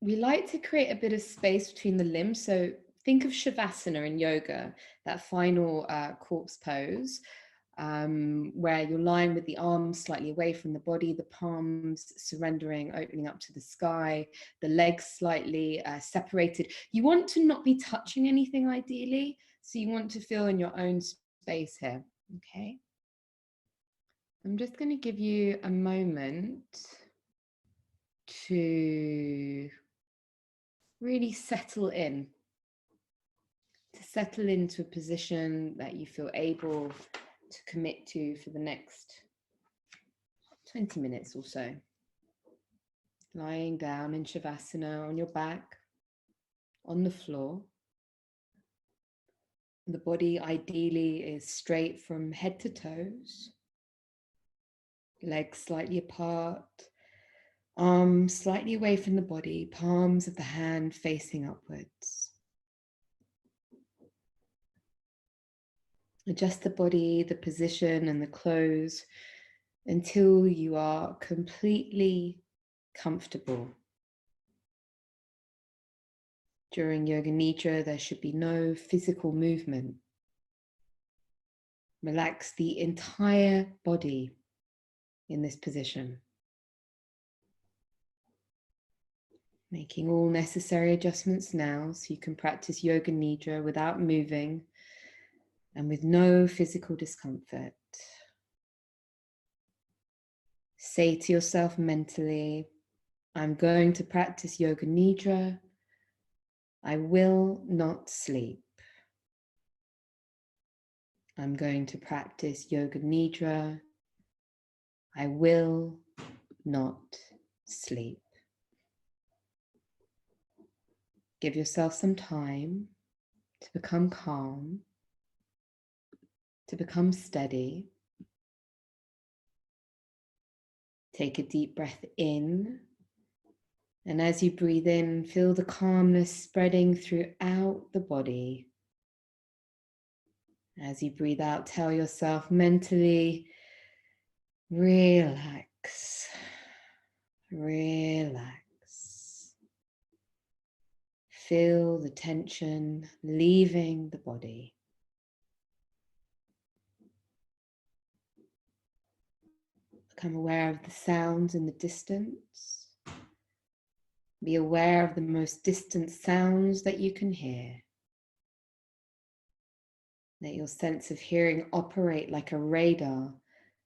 we like to create a bit of space between the limbs. So think of Shavasana in yoga, that final corpse pose, where you're lying with the arms slightly away from the body, the palms surrendering, opening up to the sky, the legs slightly separated. You want to not be touching anything ideally, so you want to feel in your own space here, okay? I'm just going to give you a moment to really settle in, to settle into a position that you feel able to commit to for the next 20 minutes or so. Lying down in Shavasana on your back, on the floor. The body ideally is straight from head to toes. Legs slightly apart, arms slightly away from the body, palms of the hand facing upwards. Adjust the body, the position and the clothes until you are completely comfortable. During Yoga Nidra, there should be no physical movement. Relax the entire body in this position. Making all necessary adjustments now so you can practice Yoga Nidra without moving and with no physical discomfort. Say to yourself mentally, I'm going to practice Yoga Nidra. I will not sleep. I'm going to practice Yoga Nidra. I will not sleep. Give yourself some time to become calm, to become steady. Take a deep breath in, and as you breathe in, feel the calmness spreading throughout the body. As you breathe out, tell yourself mentally, relax, relax. Feel the tension leaving the body. Become aware of the sounds in the distance. Be aware of the most distant sounds that you can hear. Let your sense of hearing operate like a radar,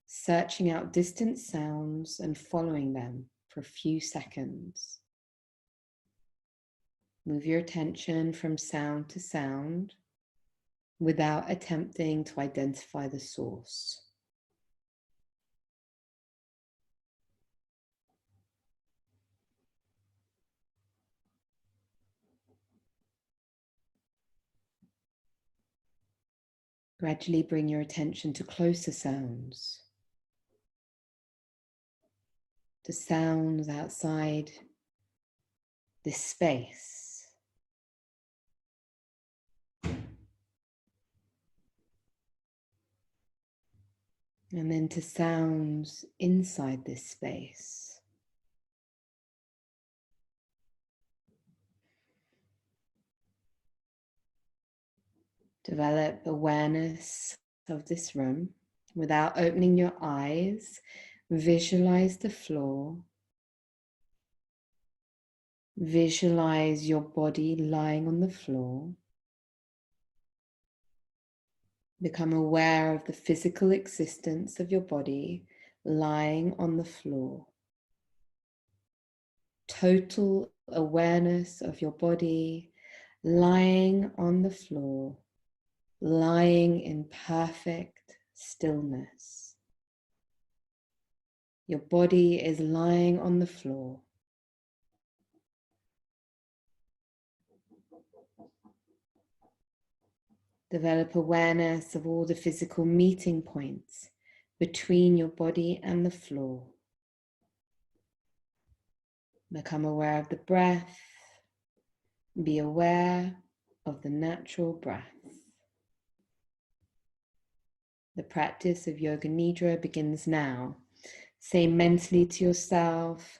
searching out distant sounds and following them for a few seconds. Move your attention from sound to sound without attempting to identify the source. Gradually bring your attention to closer sounds, to sounds outside this space. And then to sounds inside this space. Develop awareness of this room without opening your eyes. Visualize the floor. Visualize your body lying on the floor. Become aware of the physical existence of your body lying on the floor. Total awareness of your body lying on the floor, lying in perfect stillness. Your body is lying on the floor. Develop awareness of all the physical meeting points between your body and the floor. Become aware of the breath. Be aware of the natural breath. The practice of Yoga Nidra begins now. Say mentally to yourself,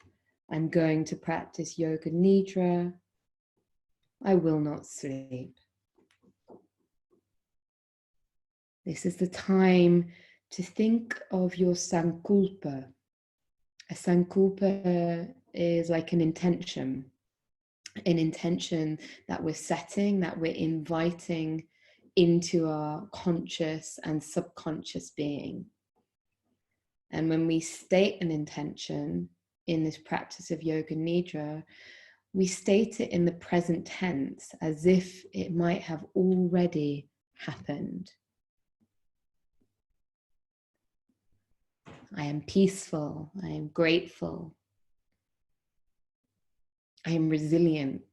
I'm going to practice yoga nidra. I will not sleep. This is the time to think of your sankalpa. A sankalpa is like an intention that we're setting, that we're inviting into our conscious and subconscious being. And when we state an intention in this practice of yoga nidra, we state it in the present tense as if it might have already happened. I am peaceful, I am grateful, I am resilient,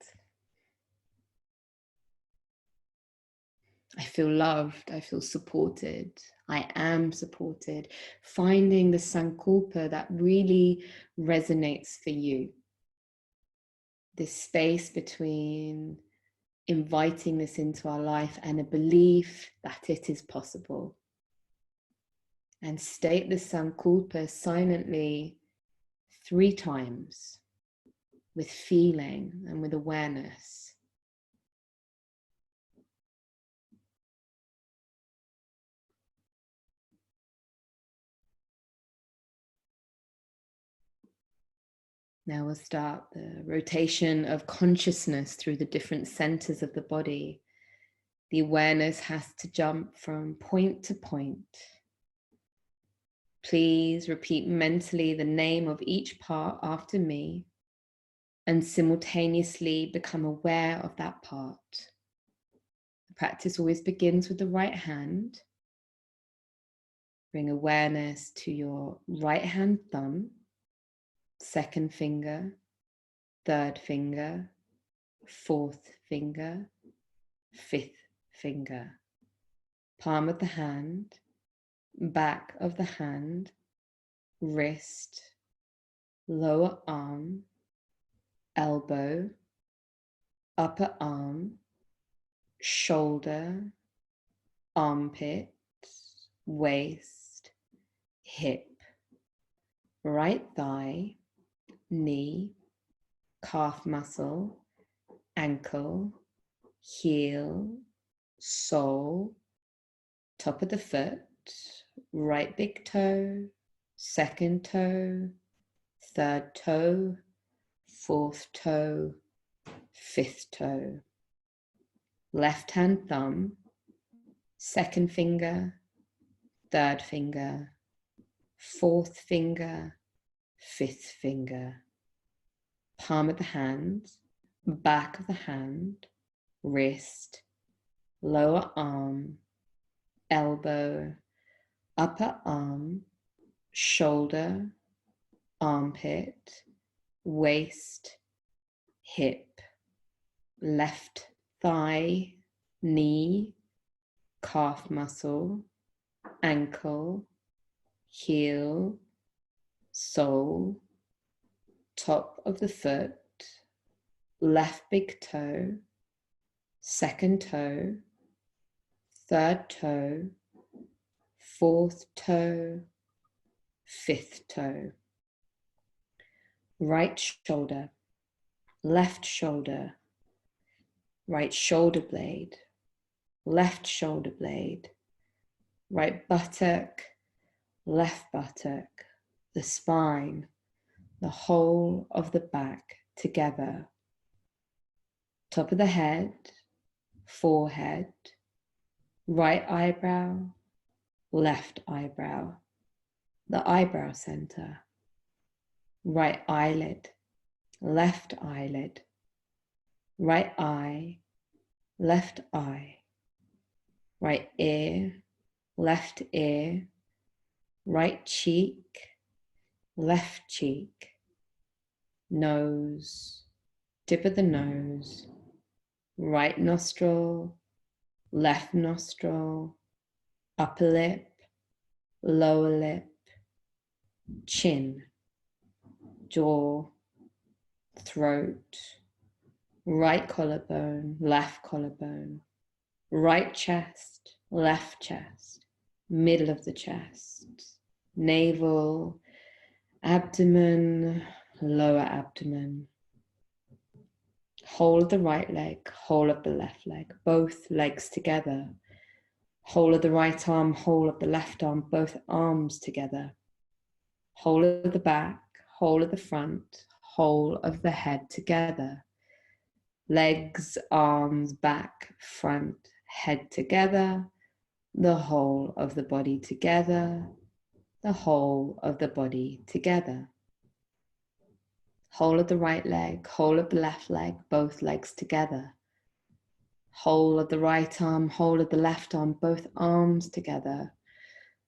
I feel loved, I feel supported, I am supported. Finding the sankalpa that really resonates for you. This space between inviting this into our life and a belief that it is possible. And state the sankalpa silently 3 times with feeling and with awareness. Now we'll start the rotation of consciousness through the different centers of the body. The awareness has to jump from point to point. Please repeat mentally the name of each part after me and simultaneously become aware of that part. The practice always begins with the right hand. Bring awareness to your right hand thumb, second finger, third finger, fourth finger, fifth finger. Palm of the hand, back of the hand, wrist, lower arm, elbow, upper arm, shoulder, armpit, waist, hip, right thigh, knee, calf muscle, ankle, heel, sole, top of the foot, right big toe, second toe, third toe, fourth toe, fifth toe. Left hand thumb, second finger, third finger, fourth finger, fifth finger. Palm of the hand, back of the hand, wrist, lower arm, elbow, upper arm, shoulder, armpit, waist, hip, left thigh, knee, calf muscle, ankle, heel, sole, top of the foot, left big toe, second toe, third toe, fourth toe, fifth toe. Right shoulder, left shoulder, right shoulder blade, left shoulder blade, right buttock, left buttock, the spine, the whole of the back together. Top of the head, forehead, right eyebrow, left eyebrow, the eyebrow center, right eyelid, left eyelid, right eye, left eye, right ear, left ear, right cheek, left cheek, nose, tip of the nose, right nostril, left nostril, upper lip, lower lip, chin, jaw, throat, right collarbone, left collarbone, right chest, left chest, middle of the chest, navel, abdomen, lower abdomen, whole of the right leg, whole of the left leg, both legs together, whole of the right arm, whole of the left arm, both arms together, whole of the back, whole of the front, whole of the head together, legs, arms, back, front, head together, the whole of the body together, the whole of the body together. Whole of the right leg, whole of the left leg, both legs together. Whole of the right arm, whole of the left arm, both arms together.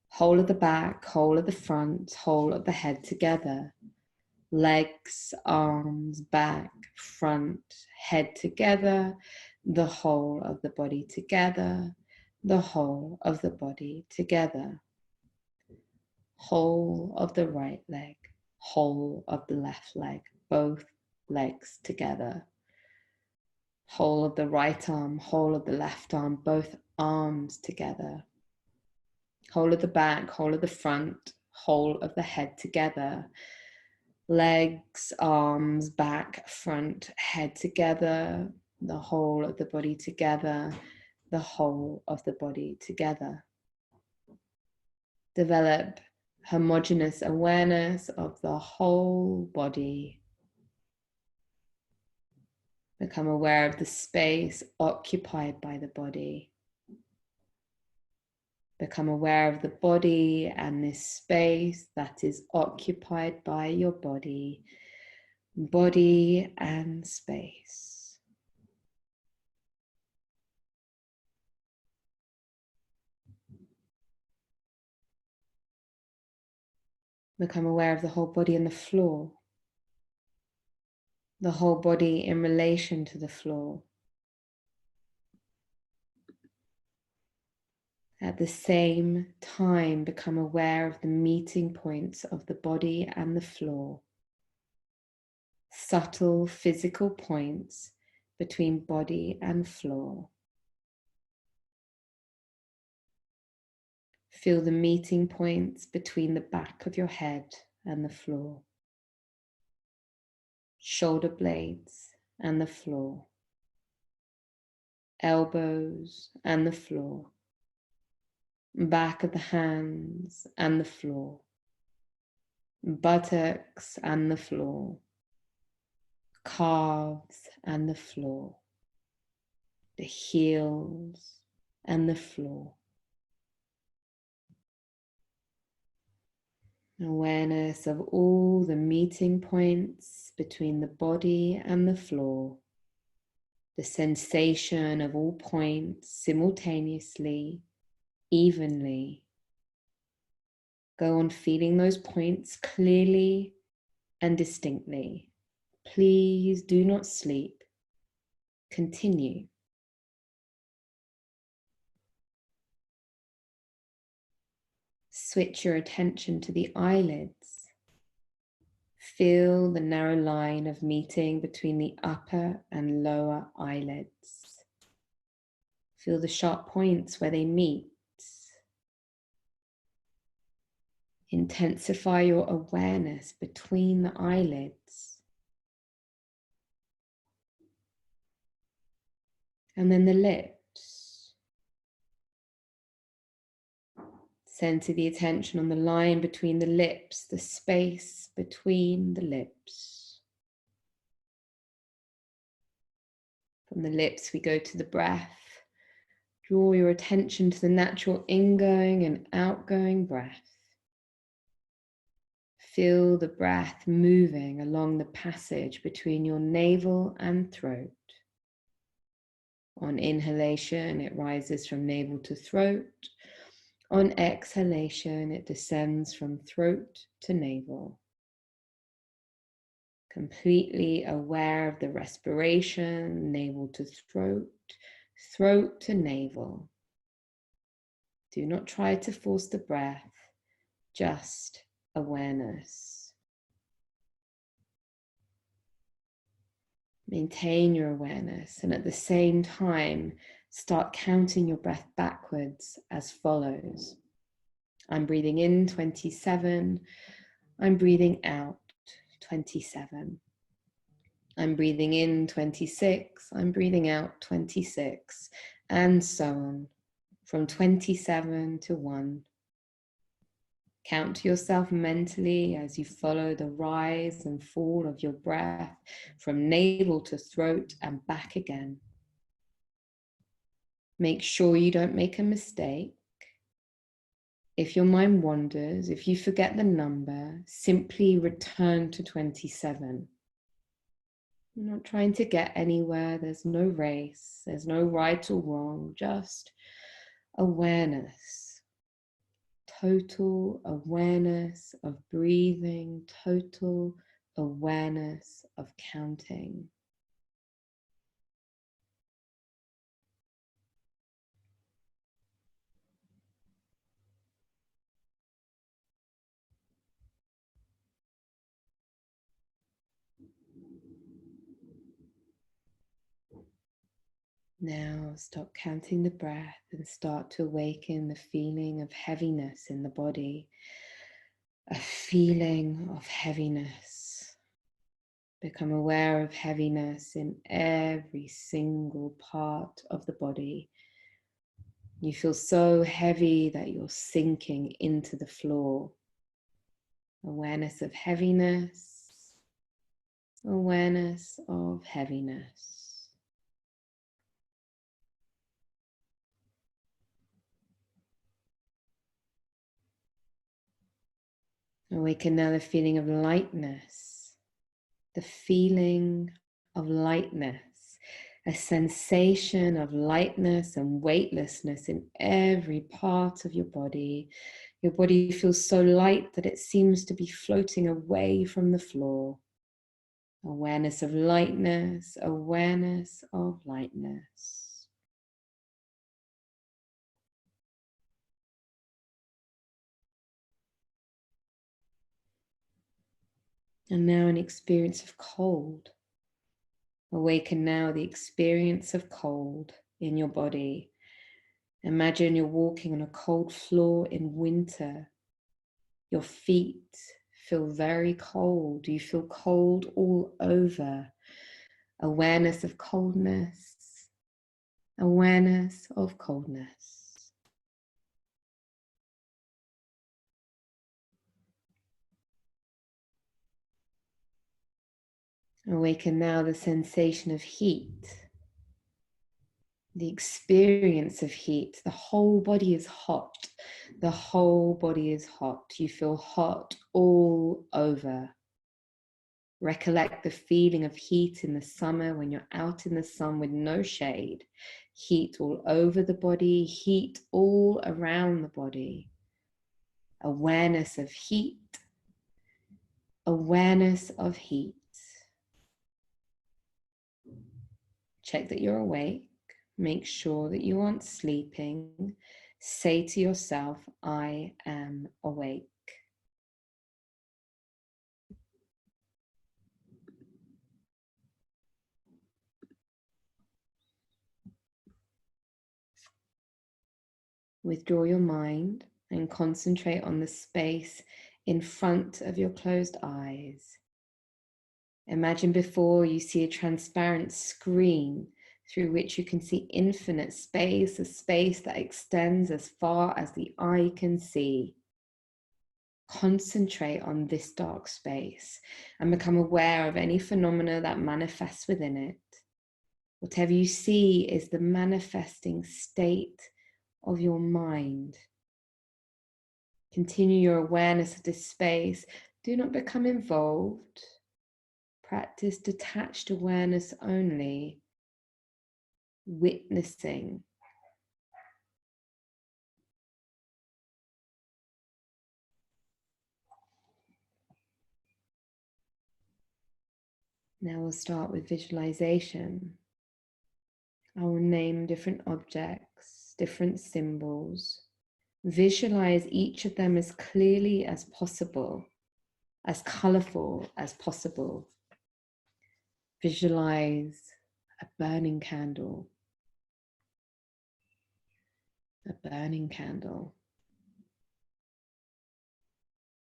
Whole of the back, whole of the front, whole of the head together. Legs, arms, back, front, head together. The whole of the body together. The whole of the body together. Whole of the right leg, whole of the left leg, both legs together. Whole of the right arm, whole of the left arm, both arms together. Whole of the back, whole of the front, whole of the head together. Legs, arms, back, front, head together. The whole of the body together. The whole of the body together. Develop homogeneous awareness of the whole body. Become aware of the space occupied by the body. Become aware of the body and this space that is occupied by your body. Body and space. Become aware of the whole body and the floor. The whole body in relation to the floor. At the same time, become aware of the meeting points of the body and the floor. Subtle physical points between body and floor. Feel the meeting points between the back of your head and the floor. Shoulder blades and the floor. Elbows and the floor. Back of the hands and the floor. Buttocks and the floor. Calves and the floor. The heels and the floor. Awareness of all the meeting points between the body and the floor. The sensation of all points simultaneously, evenly. Go on feeling those points clearly and distinctly. Please do not sleep. Continue. Switch your attention to the eyelids. Feel the narrow line of meeting between the upper and lower eyelids. Feel the sharp points where they meet. Intensify your awareness between the eyelids. And then the lips. Center the attention on the line between the lips, the space between the lips. From the lips, we go to the breath. Draw your attention to the natural ingoing and outgoing breath. Feel the breath moving along the passage between your navel and throat. On inhalation, it rises from navel to throat. On exhalation, it descends from throat to navel. Completely aware of the respiration, navel to throat, throat to navel. Do not try to force the breath, just awareness. Maintain your awareness and at the same time, start counting your breath backwards as follows. I'm breathing in 27, I'm breathing out 27. I'm breathing in 26, I'm breathing out 26, and so on, from 27 to 1. Count to yourself mentally as you follow the rise and fall of your breath from navel to throat and back again. Make sure you don't make a mistake. If your mind wanders, if you forget the number, simply return to 27. You're not trying to get anywhere. There's no race. There's no right or wrong. Just awareness. Total awareness of breathing. Total awareness of counting. Now stop counting the breath and start to awaken the feeling of heaviness in the body. A feeling of heaviness. Become aware of heaviness in every single part of the body. You feel so heavy that you're sinking into the floor. Awareness of heaviness. Awareness of heaviness. Awaken now the feeling of lightness, the feeling of lightness, a sensation of lightness and weightlessness in every part of your body. Your body feels so light that it seems to be floating away from the floor. Awareness of lightness, awareness of lightness. And now an experience of cold. Awaken now the experience of cold in your body. Imagine you're walking on a cold floor in winter. Your feet feel very cold. You feel cold all over. Awareness of coldness. Awareness of coldness. Awaken now the sensation of heat, the experience of heat. The whole body is hot. The whole body is hot. You feel hot all over. Recollect the feeling of heat in the summer when you're out in the sun with no shade. Heat all over the body, heat all around the body. Awareness of heat. Awareness of heat. Check that you're awake. Make sure that you aren't sleeping. Say to yourself, I am awake. Withdraw your mind and concentrate on the space in front of your closed eyes. Imagine before you see a transparent screen through which you can see infinite space, a space that extends as far as the eye can see. Concentrate on this dark space and become aware of any phenomena that manifests within it. Whatever you see is the manifesting state of your mind. Continue your awareness of this space. Do not become involved. Practice detached awareness only, witnessing. Now we'll start with visualization. I will name different objects, different symbols. Visualize each of them as clearly as possible, as colorful as possible. Visualize a burning candle, a burning candle,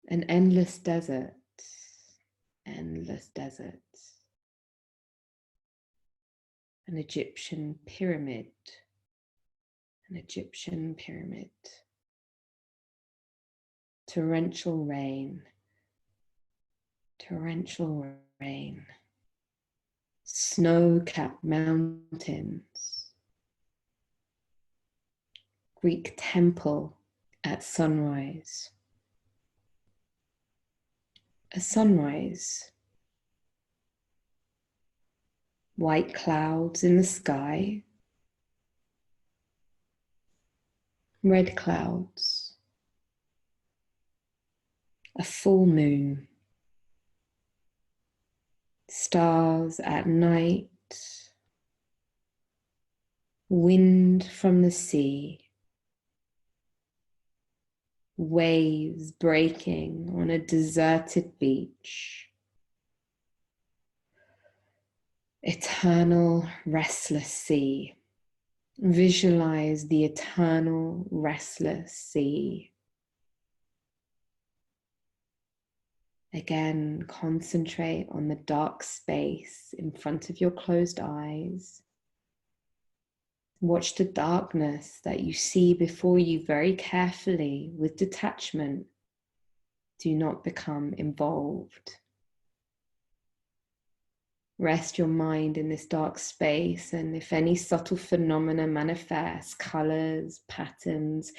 an endless desert, endless deserts, an Egyptian pyramid, an Egyptian pyramid, torrential rain, torrential rain, snow-capped mountains, Greek temple at sunrise, a sunrise, white clouds in the sky, red clouds, a full moon, stars at night, wind from the sea, waves breaking on a deserted beach, eternal restless sea. Visualize the eternal restless sea. Again, concentrate on the dark space in front of your closed eyes. Watch the darkness that you see before you very carefully with detachment. Do not become involved. Rest your mind in this dark space, and if any subtle phenomena manifest, colors, patterns,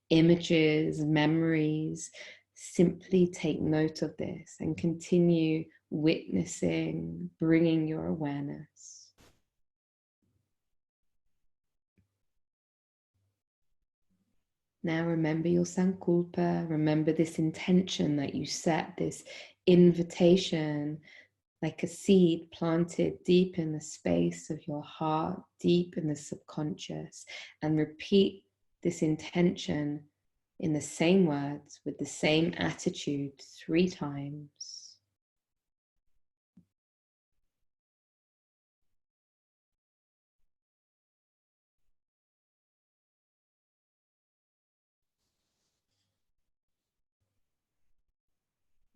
images, memories, simply take note of this and continue witnessing, bringing your awareness. Now remember your sankalpa, remember this intention that you set, this invitation, like a seed planted deep in the space of your heart, deep in the subconscious, and repeat this intention in the same words with the same attitude 3 times.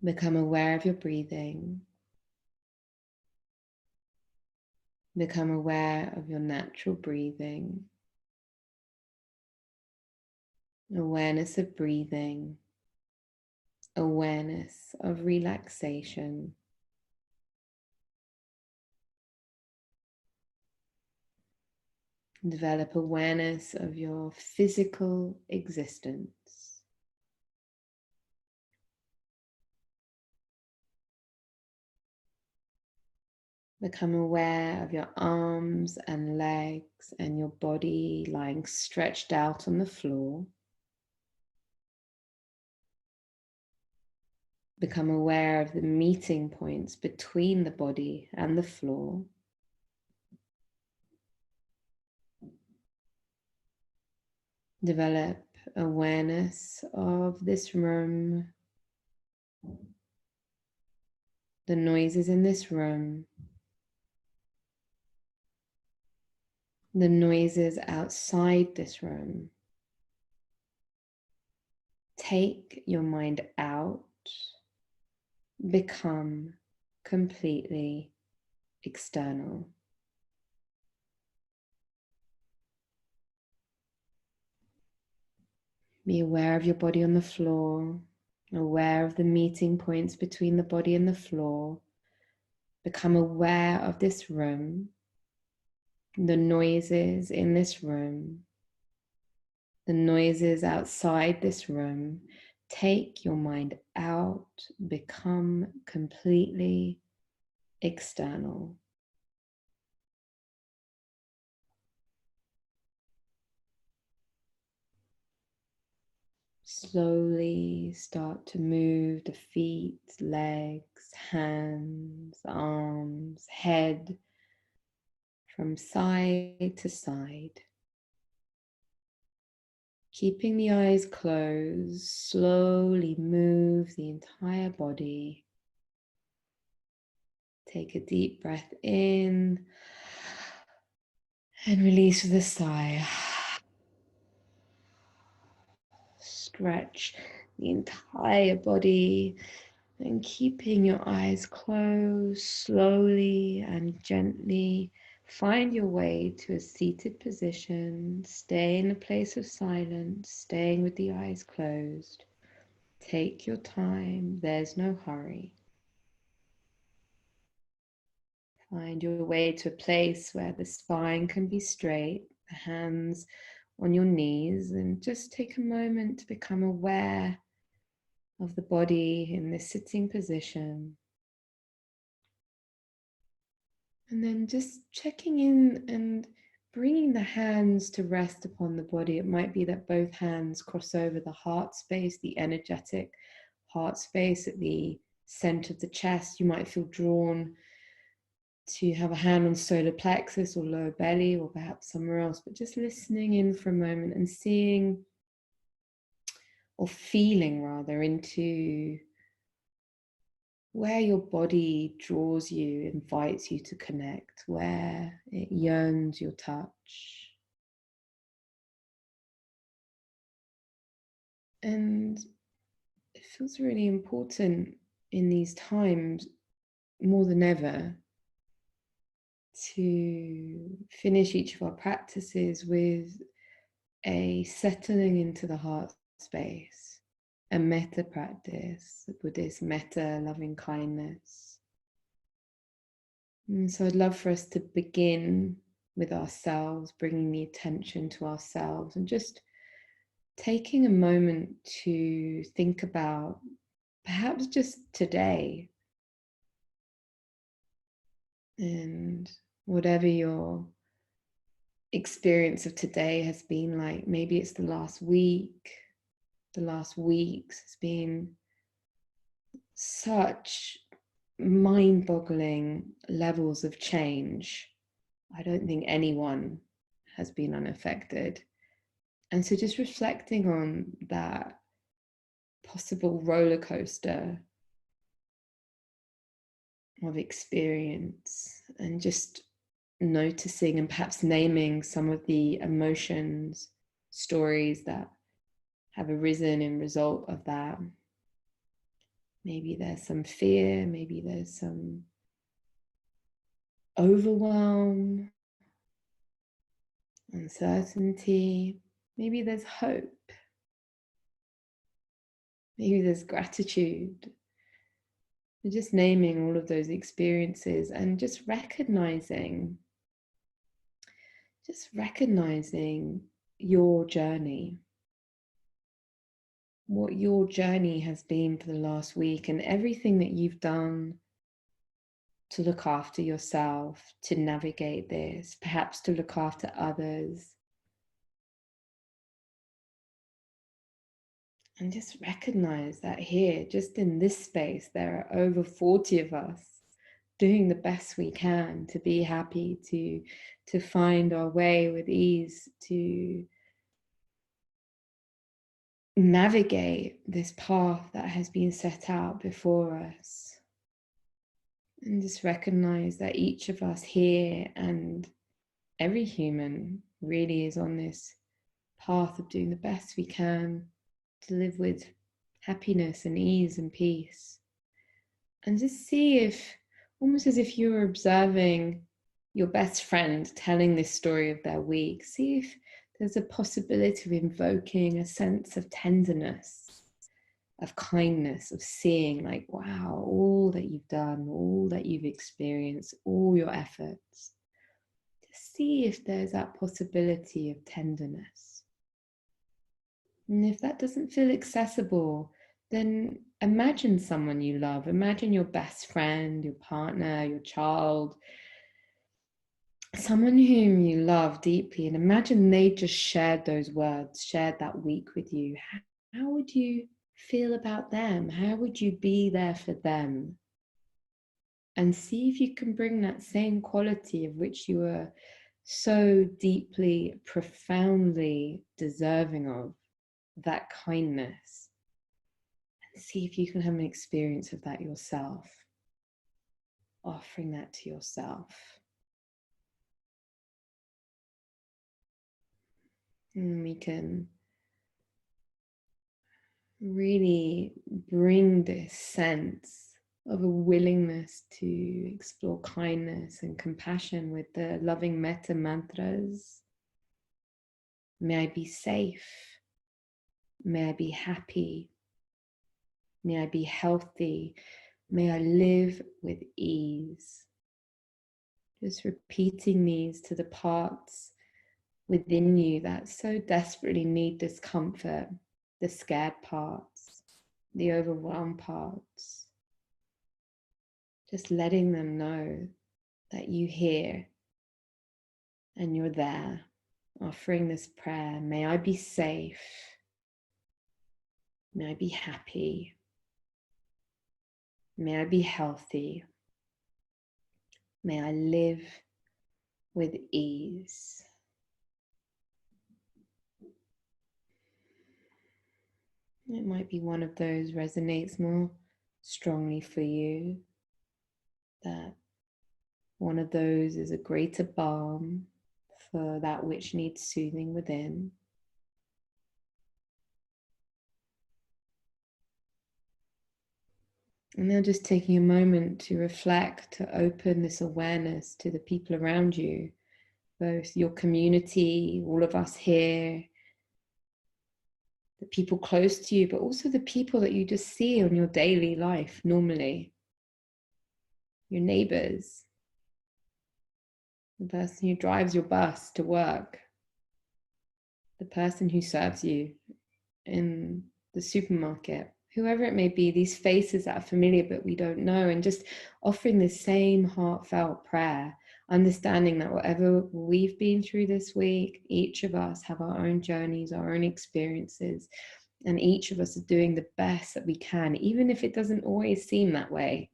Become aware of your breathing. Become aware of your natural breathing. Awareness of breathing. Awareness of relaxation. Develop awareness of your physical existence. Become aware of your arms and legs and your body lying stretched out on the floor. Become aware of the meeting points between the body and the floor. Develop awareness of this room, the noises in this room, the noises outside this room. Take your mind out, become completely external. Be aware of your body on the floor, aware of the meeting points between the body and the floor. Become aware of this room, the noises in this room, the noises outside this room. Take your mind out, become completely external. Slowly start to move the feet, legs, hands, arms, head from side to side. Keeping the eyes closed, slowly move the entire body. Take a deep breath in and release with a sigh. Stretch the entire body. And keeping your eyes closed, slowly and gently find your way to a seated position. Stay in a place of silence, staying with the eyes closed. Take your time, there's no hurry. Find your way to a place where the spine can be straight, the hands on your knees, and just take a moment to become aware of the body in this sitting position. And then just checking in and bringing the hands to rest upon the body. It might be that both hands cross over the heart space, the energetic heart space at the center of the chest. You might feel drawn to have a hand on solar plexus or lower belly or perhaps somewhere else, but just listening in for a moment and seeing or feeling rather into where your body draws you, invites you to connect, where it yearns your touch. And it feels really important in these times, more than ever, to finish each of our practices with a settling into the heart space, a metta practice, Buddhist metta, loving kindness. And so I'd love for us to begin with ourselves, bringing the attention to ourselves and just taking a moment to think about perhaps just today and whatever your experience of today has been like. Maybe it's the last week, the last weeks has been such mind-boggling levels of change. I don't think anyone has been unaffected. And so just reflecting on that possible roller coaster of experience and just noticing and perhaps naming some of the emotions, stories that have arisen in result of that. Maybe there's some fear, maybe there's some overwhelm, uncertainty, maybe there's hope, maybe there's gratitude. And just naming all of those experiences and just recognizing your journey, what your journey has been for the last week, and everything that you've done to look after yourself, to navigate this, perhaps to look after others. And just recognize that here, just in this space, there are over 40 of us doing the best we can to be happy, to find our way with ease, to navigate this path that has been set out before us. And just recognize that each of us here and every human really is on this path of doing the best we can to live with happiness and ease and peace. And just see if, almost as if you were observing your best friend telling this story of their week, see if there's a possibility of invoking a sense of tenderness, of kindness, of seeing like, wow, all that you've done, all that you've experienced, all your efforts. To see if there's that possibility of tenderness. And if that doesn't feel accessible, then imagine someone you love. Imagine your best friend, your partner, your child, someone whom you love deeply, and imagine they just shared those words, shared that week with you. How would you feel about them? How would you be there for them? And see if you can bring that same quality of which you are so deeply, profoundly deserving of, that kindness. And see if you can have an experience of that yourself, offering that to yourself. And we can really bring this sense of a willingness to explore kindness and compassion with the loving metta mantras. May I be safe. May I be happy. May I be healthy. May I live with ease. Just repeating these to the parts within you that so desperately need discomfort, the scared parts, the overwhelmed parts. Just letting them know that you hear and you're there, offering this prayer. May I be safe. May I be happy. May I be healthy. May I live with ease. It might be one of those resonates more strongly for you, that one of those is a greater balm for that which needs soothing within. And now just taking a moment to reflect, to open this awareness to the people around you, both your community, all of us here, the people close to you, but also the people that you just see on your daily life normally. Your neighbors, the person who drives your bus to work, the person who serves you in the supermarket, whoever it may be, these faces that are familiar but we don't know, and just offering the same heartfelt prayer, understanding that whatever we've been through this week, each of us have our own journeys, our own experiences, and each of us are doing the best that we can, even if it doesn't always seem that way.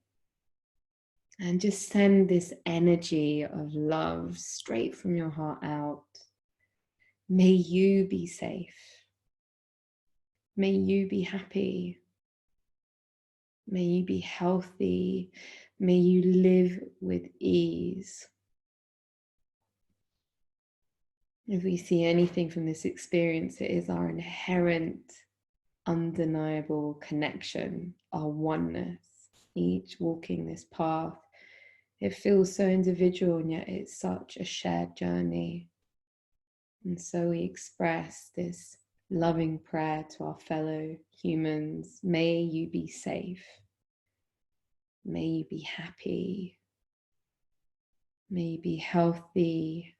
And just send this energy of love straight from your heart out. May you be safe. May you be happy. May you be healthy. May you live with ease. If we see anything from this experience, it is our inherent, undeniable connection, our oneness, each walking this path. It feels so individual, and yet it's such a shared journey. And so we express this loving prayer to our fellow humans. May you be safe. May you be happy. May you be healthy.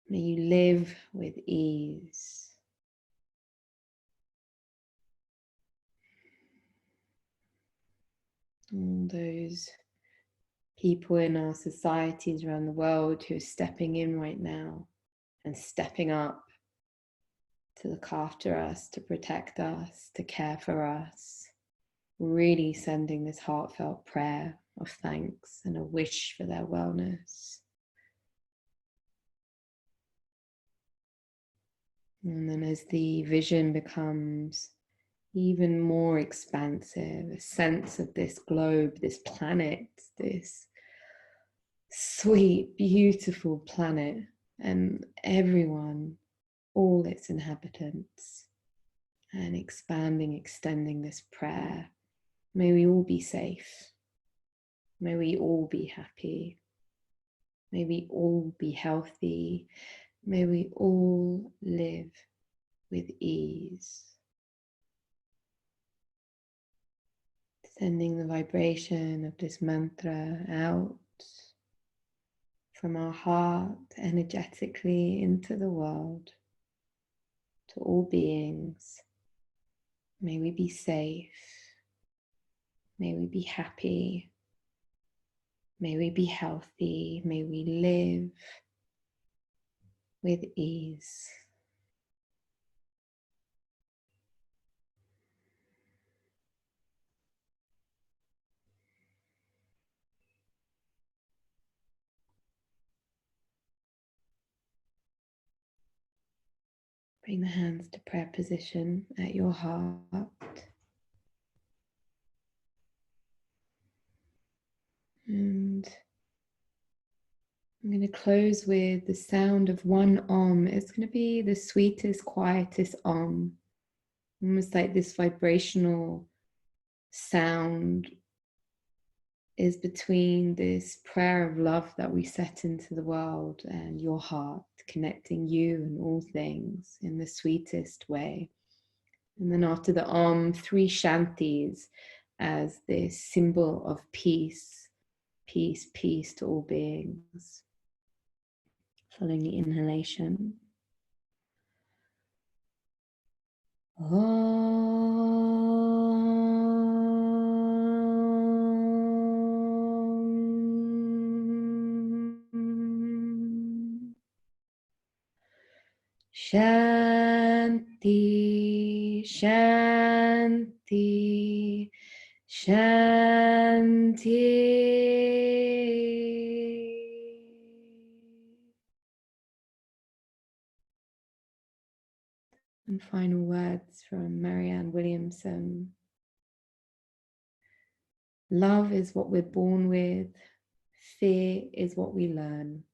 May you live with ease. All those people in our societies around the world who are stepping in right now and stepping up to look after us, to protect us, to care for us. Really sending this heartfelt prayer of thanks and a wish for their wellness. And then as the vision becomes even more expansive, a sense of this globe, this planet, this sweet, beautiful planet, and everyone, all its inhabitants, and expanding, extending this prayer. May we all be safe. May we all be happy. May we all be healthy. May we all live with ease. Sending the vibration of this mantra out from our heart energetically into the world, to all beings. May we be safe. May we be happy. May we be healthy. May we live with ease. Bring the hands to prayer position at your heart. And I'm going to close with the sound of one Om. It's going to be the sweetest, quietest Om. Almost like this vibrational sound is between this prayer of love that we set into the world and your heart, connecting you and all things in the sweetest way. And then after the three shantis as this symbol of peace, peace, peace to all beings. Following the inhalation. Shanti, Shanti, Shanti. And final words from Marianne Williamson. Love is what we're born with. Fear is what we learn.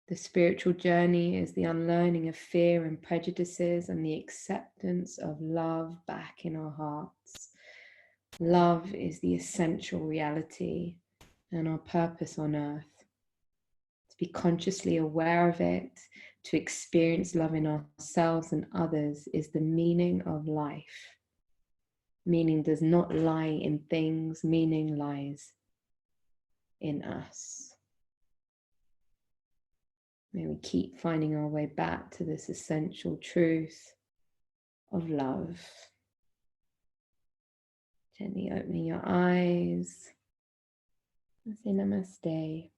The spiritual journey is the unlearning of fear and prejudices and the acceptance of love back in our hearts. Love is the essential reality and our purpose on earth. To be consciously aware of it, to experience love in ourselves and others is the meaning of life. Meaning does not lie in things, meaning lies in us. May we keep finding our way back to this essential truth of love. Gently opening your eyes. I say namaste.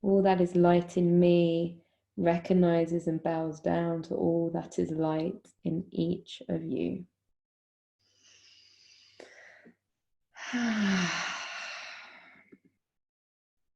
All that is light in me recognizes and bows down to all that is light in each of you.